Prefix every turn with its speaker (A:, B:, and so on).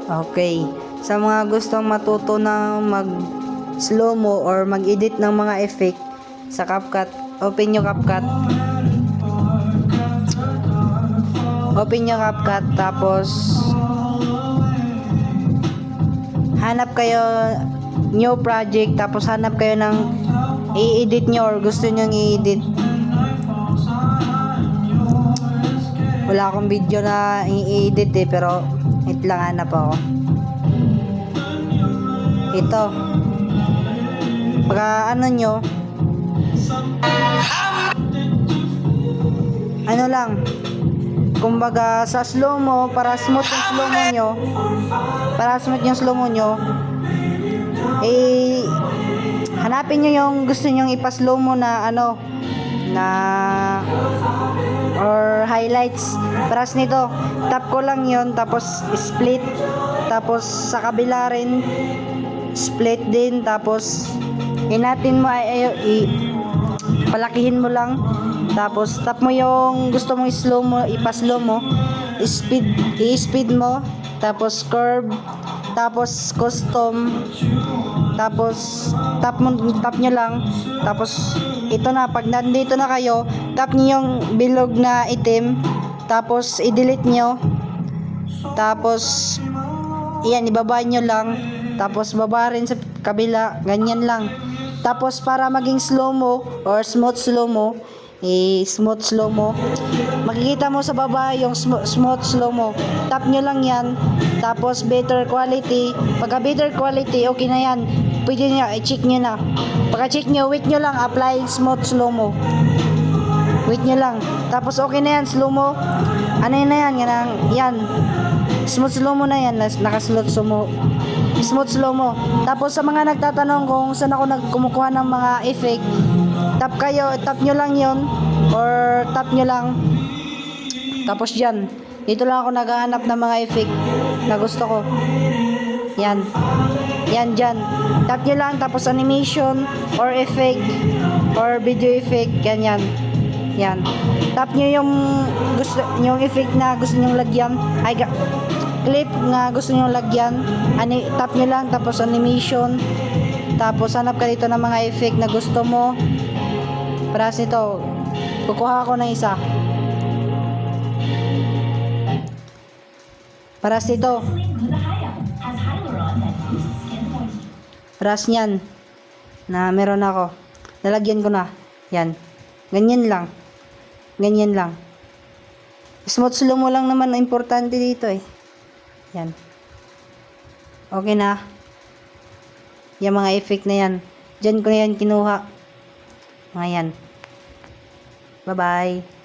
A: Okay. Sa mga gustong matuto na mag slow mo or mag-edit ng mga effect sa CapCut, open nyo CapCut. Open nyo CapCut, tapos hanap kayo new project, tapos hanap kayo ng i-edit nyo or gusto nyo i-edit. Wala akong video na i-edit pero wait lang, hanap ako. Ito. Pagka ano lang, kumbaga sa slow mo, para smooth yung slow mo nyo, hanapin nyo yung gusto nyong ipa-slow mo na or highlights. Paras nito, tap ko lang yon, tapos split, tapos sa kabila rin split din, tapos inatin mo palakihin mo lang, tapos tap mo yung gusto mong slow mo, ipa-slow mo, i-speed mo, tapos curve, tapos custom, tapos tap nyo lang, tapos ito na, pag nandito na kayo, tap nyo yung bilog na itim, tapos i-delete nyo, tapos iyan, ibaba nyo lang, tapos baba rin sa kabila, ganyan lang. Tapos para maging slow mo or smooth slow mo, smooth slow mo, makikita mo sa baba yung smooth slow mo, tap nyo lang yan, tapos better quality. Pagka better quality, okay na yan, pwede nyo, i-check nyo na. Pagka check nyo, wait nyo lang, apply smooth slow mo, wait nyo lang, tapos okay na yan, slow mo, ano yun na yan, yan smooth slow mo na yan, naka-slot smooth slow mo. Tapos sa mga nagtatanong kung saan ako kumukuha ng mga effect, tap nyo lang yon, or tap nyo lang, tapos dyan, dito lang ako naghahanap ng mga effect na gusto ko. Yan dyan, tap nyo lang, tapos animation or effect or video effect, ganyan. Yan, tap nyo yung effect na gusto nyo lagyan, clip na gusto nyo lagyan, tap nyo lang, tapos animation, tapos hanap ka dito ng mga effect na gusto mo. Para nito, kukuha ako ng isa. Para nito, paras nyan na meron ako, nalagyan ko na yan, ganyan lang, smooth slow mo lang naman na importante dito yan, okay na yung mga effect na yan, dyan ko na yan kinuha mga yan. Bye bye.